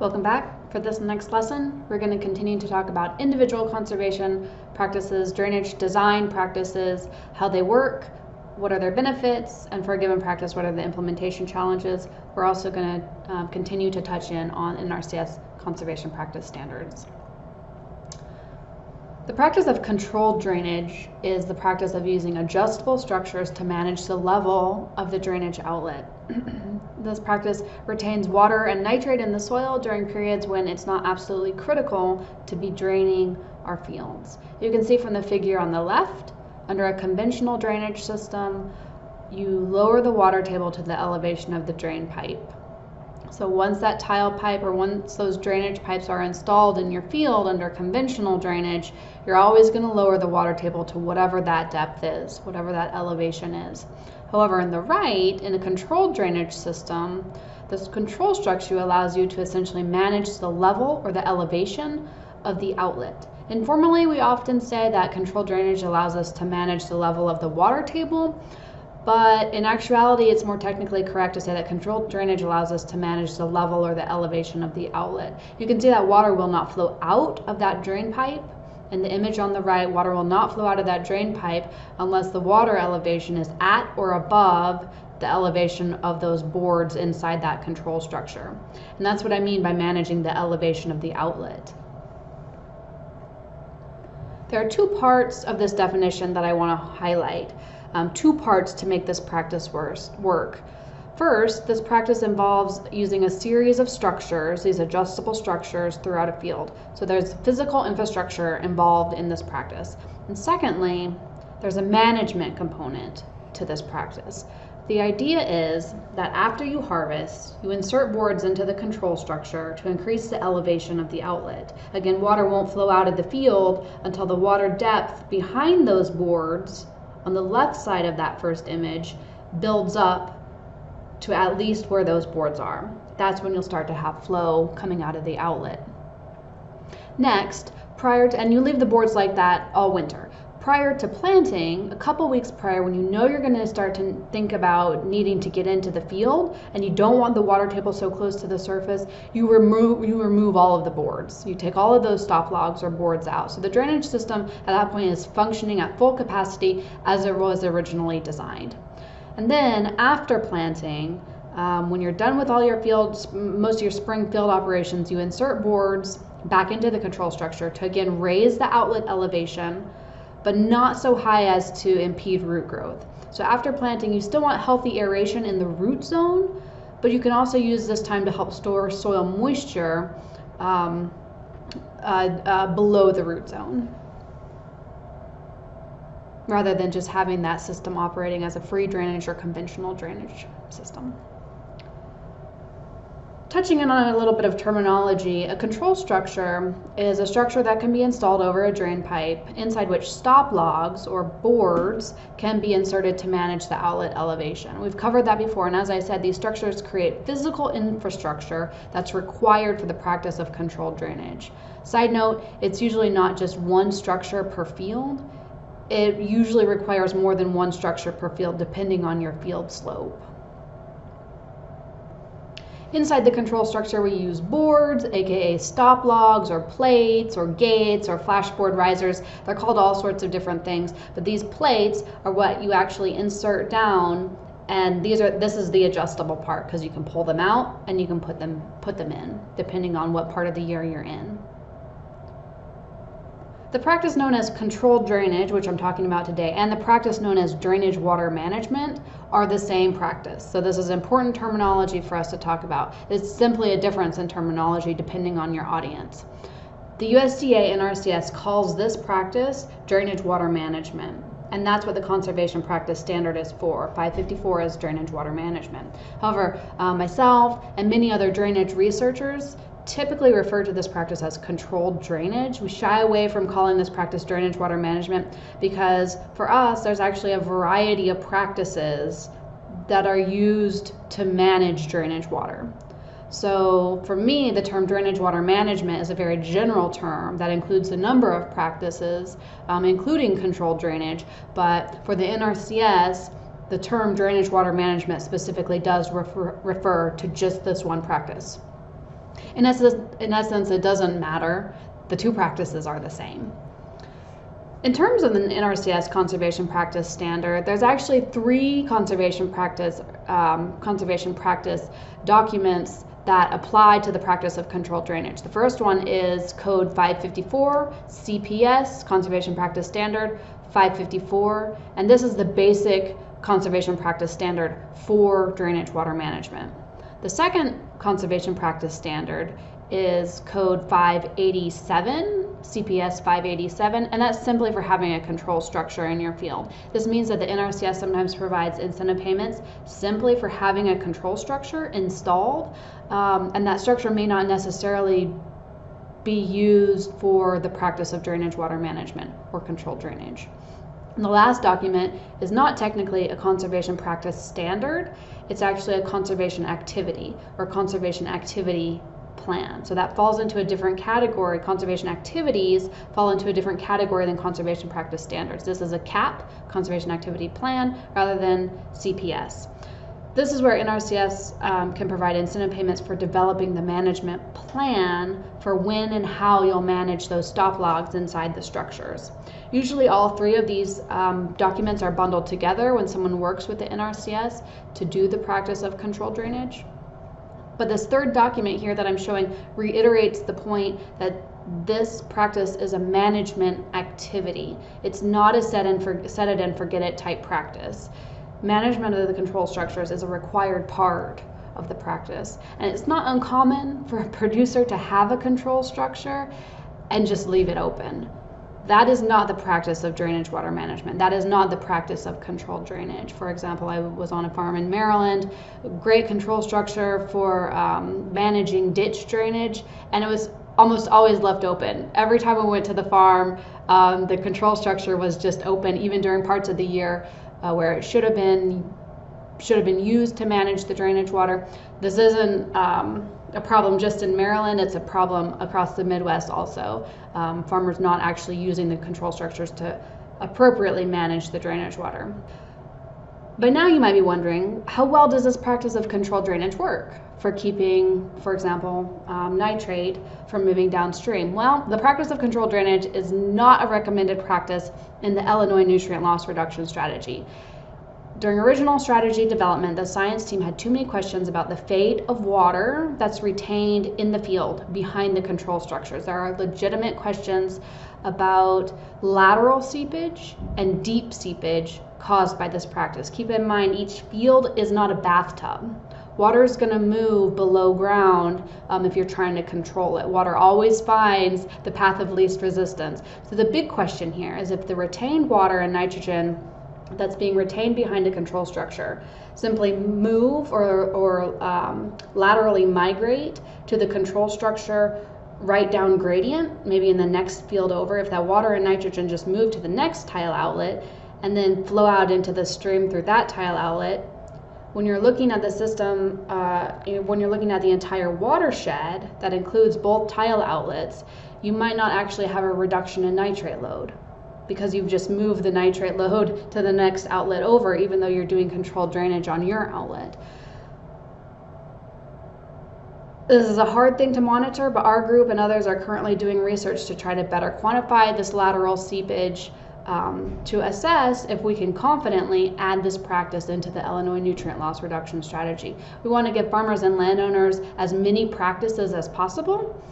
Welcome back. For this next lesson, we're going to continue to talk about individual conservation practices, drainage design practices, how they work, what are their benefits, and for a given practice, what are the implementation challenges. We're also going to continue to touch in on NRCS conservation practice standards. The practice of controlled drainage is the practice of using adjustable structures to manage the level of the drainage outlet. This practice retains water and nitrate in the soil during periods when it's not absolutely critical to be draining our fields. You can see from the figure on the left, under a conventional drainage system, you lower the water table to the elevation of the drain pipe. So once that tile pipe or once those drainage pipes are installed in your field under conventional drainage, you're always going to lower the water table to whatever that depth is, whatever that elevation is. However, in the right, in a controlled drainage system, this control structure allows you to essentially manage the level or the elevation of the outlet. Informally, we often say that controlled drainage allows us to manage the level of the water table, but in actuality, it's more technically correct to say that controlled drainage allows us to manage the level or the elevation of the outlet. You can see that water will not flow out of that drain pipe. In the image on the right, water will not flow out of that drain pipe unless the water elevation is at or above the elevation of those boards inside that control structure. And that's what I mean by managing the elevation of the outlet. There are two parts of this definition that I want to highlight. Two parts to make this practice work. First, this practice involves using a series of structures, these adjustable structures throughout a field. So there's physical infrastructure involved in this practice. And secondly, there's a management component to this practice. The idea is that after you harvest, you insert boards into the control structure to increase the elevation of the outlet. Again, water won't flow out of the field until the water depth behind those boards on the left side of that first image builds up to at least where those boards are. That's when you'll start to have flow coming out of the outlet. Next, and you leave the boards like that all winter. Prior to planting, a couple weeks prior, when you know you're going to start to think about needing to get into the field and you don't want the water table so close to the surface, you remove all of the boards. You take all of those stop logs or boards out. So the drainage system at that point is functioning at full capacity as it was originally designed. And then after planting, when you're done with all your fields, most of your spring field operations, you insert boards back into the control structure to again raise the outlet elevation, but not so high as to impede root growth. So after planting, you still want healthy aeration in the root zone, but you can also use this time to help store soil moisture below the root zone, rather than just having that system operating as a free drainage or conventional drainage system. Touching in on a little bit of terminology, a control structure is a structure that can be installed over a drain pipe, inside which stop logs or boards can be inserted to manage the outlet elevation. We've covered that before, and as I said, these structures create physical infrastructure that's required for the practice of controlled drainage. Side note, it's usually not just one structure per field. It usually requires more than one structure per field depending on your field slope. Inside the control structure, we use boards, aka stop logs or plates or gates or flashboard risers. They're called all sorts of different things, but these plates are what you actually insert down, and this is the adjustable part because you can pull them out and you can put them in depending on what part of the year you're in. The practice known as controlled drainage, which I'm talking about today, and the practice known as drainage water management are the same practice. So this is important terminology for us to talk about. It's simply a difference in terminology depending on your audience. The USDA NRCS calls this practice drainage water management, and that's what the conservation practice standard is for. 554 is drainage water management. However, myself and many other drainage researchers typically refer to this practice as controlled drainage. We shy away from calling this practice drainage water management because for us, there's actually a variety of practices that are used to manage drainage water. So for me, the term drainage water management is a very general term that includes a number of practices, including controlled drainage, but for the NRCS, the term drainage water management specifically does refer to just this one practice. In essence, it doesn't matter. The two practices are the same. In terms of the NRCS conservation practice standard, there's actually 3 conservation practice documents that apply to the practice of controlled drainage. The first one is Code 554, CPS, Conservation Practice Standard 554, and this is the basic conservation practice standard for drainage water management. The second conservation practice standard is Code 587, CPS 587, and that's simply for having a control structure in your field. This means that the NRCS sometimes provides incentive payments simply for having a control structure installed, and that structure may not necessarily be used for the practice of drainage water management or controlled drainage. And the last document is not technically a conservation practice standard, it's actually a conservation activity or conservation activity plan. So that falls into a different category. Conservation activities fall into a different category than conservation practice standards. This is a CAP, conservation activity plan, rather than CPS. This is where NRCS can provide incentive payments for developing the management plan for when and how you'll manage those stop logs inside the structures. Usually all 3 of these documents are bundled together when someone works with the NRCS to do the practice of controlled drainage. But this third document here that I'm showing reiterates the point that this practice is a management activity. It's not a set it and forget it type practice. Management of the control structures is a required part of the practice. And it's not uncommon for a producer to have a control structure and just leave it open. That is not the practice of drainage water management. That is not the practice of controlled drainage. For example, I was on a farm in Maryland, great control structure for managing ditch drainage, and it was almost always left open. Every time we went to the farm, the control structure was just open, even during parts of the year where it should have been used to manage the drainage water. This isn't a problem just in Maryland, it's a problem across the Midwest also. Farmers not actually using the control structures to appropriately manage the drainage water. By now you might be wondering, how well does this practice of controlled drainage work for keeping, for example, nitrate from moving downstream? Well, the practice of controlled drainage is not a recommended practice in the Illinois Nutrient Loss Reduction Strategy. During original strategy development, the science team had too many questions about the fate of water that's retained in the field behind the control structures. There are legitimate questions about lateral seepage and deep seepage caused by this practice. Keep in mind, each field is not a bathtub. Water is going to move below ground if you're trying to control it. Water always finds the path of least resistance. So the big question here is if the retained water and nitrogen that's being retained behind a control structure simply move or laterally migrate to the control structure right down gradient, maybe in the next field over, if that water and nitrogen just move to the next tile outlet and then flow out into the stream through that tile outlet, when you're looking at the system, when you're looking at the entire watershed that includes both tile outlets, you might not actually have a reduction in nitrate load, because you've just moved the nitrate load to the next outlet over, even though you're doing controlled drainage on your outlet. This is a hard thing to monitor, but our group and others are currently doing research to try to better quantify this lateral seepage to assess if we can confidently add this practice into the Illinois Nutrient Loss Reduction Strategy. We want to give farmers and landowners as many practices as possible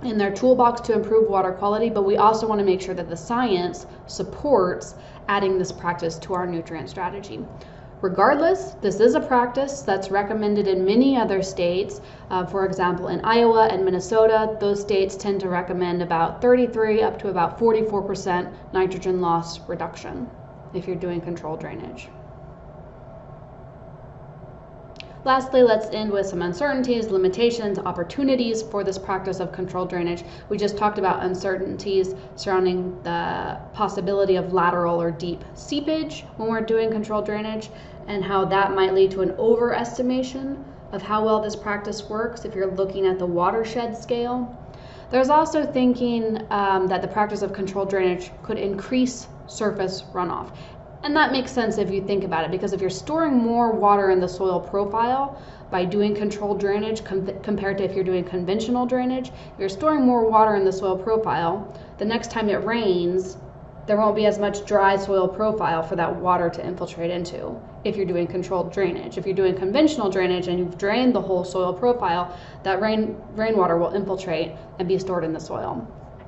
in their toolbox to improve water quality, but we also want to make sure that the science supports adding this practice to our nutrient strategy. Regardless, this is a practice that's recommended in many other states. For example, in Iowa and Minnesota, those states tend to recommend about 33 up to about 44% nitrogen loss reduction if you're doing controlled drainage. Lastly, let's end with some uncertainties, limitations, opportunities for this practice of controlled drainage. We just talked about uncertainties surrounding the possibility of lateral or deep seepage when we're doing controlled drainage, and how that might lead to an overestimation of how well this practice works if you're looking at the watershed scale. There's also thinking that the practice of controlled drainage could increase surface runoff. And that makes sense if you think about it, because if you're storing more water in the soil profile by doing controlled drainage compared to if you're doing conventional drainage, if you're storing more water in the soil profile, the next time it rains, there won't be as much dry soil profile for that water to infiltrate into if you're doing controlled drainage. If you're doing conventional drainage and you've drained the whole soil profile, that rainwater will infiltrate and be stored in the soil.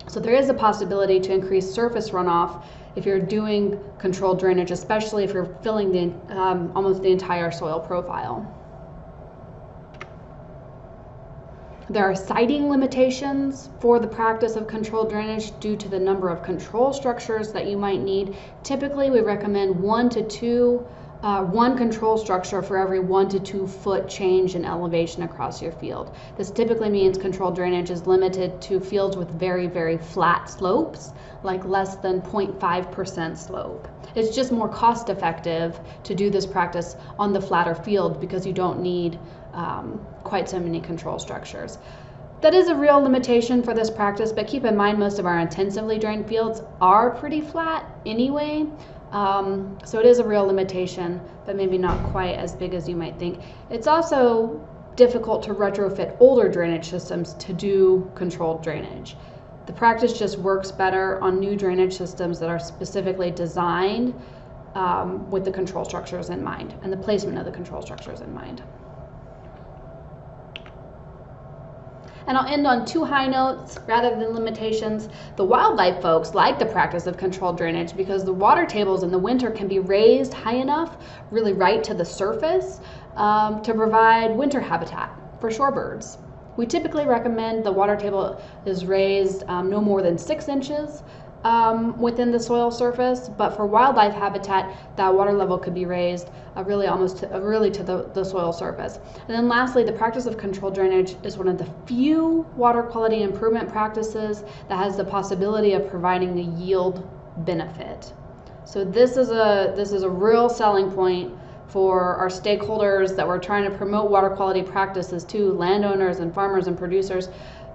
So there is a possibility to increase surface runoff if you're doing controlled drainage, especially if you're filling the almost the entire soil profile. There are siting limitations for the practice of controlled drainage due to the number of control structures that you might need. Typically, we recommend one control structure for every 1 to 2 foot change in elevation across your field. This typically means controlled drainage is limited to fields with very, very flat slopes, like less than 0.5% slope. It's just more cost effective to do this practice on the flatter field because you don't need quite so many control structures. That is a real limitation for this practice, but keep in mind most of our intensively drained fields are pretty flat anyway. So it is a real limitation, but maybe not quite as big as you might think. It's also difficult to retrofit older drainage systems to do controlled drainage. The practice just works better on new drainage systems that are specifically designed with the control structures in mind and the placement of the control structures in mind. And I'll end on 2 high notes rather than limitations. The wildlife folks like the practice of controlled drainage because the water tables in the winter can be raised high enough, really right to the surface, to provide winter habitat for shorebirds. We typically recommend the water table is raised no more than 6 inches within the soil surface, but for wildlife habitat, that water level could be raised really to the soil surface. And then lastly, the practice of controlled drainage is one of the few water quality improvement practices that has the possibility of providing a yield benefit. So this is a real selling point for our stakeholders that we're trying to promote water quality practices to, landowners and farmers and producers.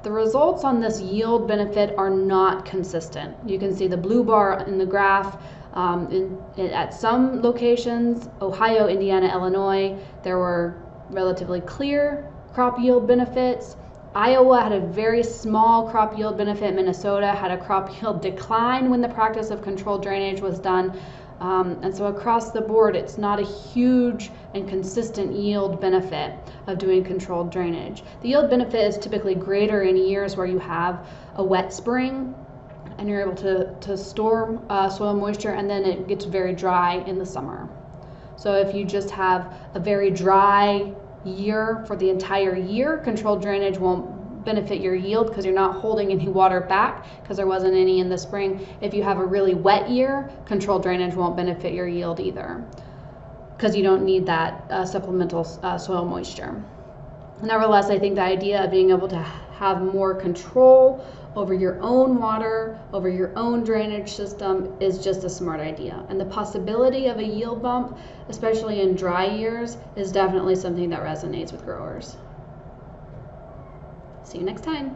The results on this yield benefit are not consistent. You can see the blue bar in the graph. At some locations, Ohio, Indiana, Illinois, there were relatively clear crop yield benefits. Iowa had a very small crop yield benefit. Minnesota had a crop yield decline when the practice of controlled drainage was done. And so across the board, it's not a huge and consistent yield benefit of doing controlled drainage. The yield benefit is typically greater in years where you have a wet spring and you're able to store soil moisture, and then it gets very dry in the summer. So if you just have a very dry year for the entire year, controlled drainage won't benefit your yield because you're not holding any water back because there wasn't any in the spring. If you have a really wet year, controlled drainage won't benefit your yield either because you don't need that supplemental soil moisture. Nevertheless, I think the idea of being able to have more control over your own water, over your own drainage system is just a smart idea. And the possibility of a yield bump, especially in dry years, is definitely something that resonates with growers. See you next time.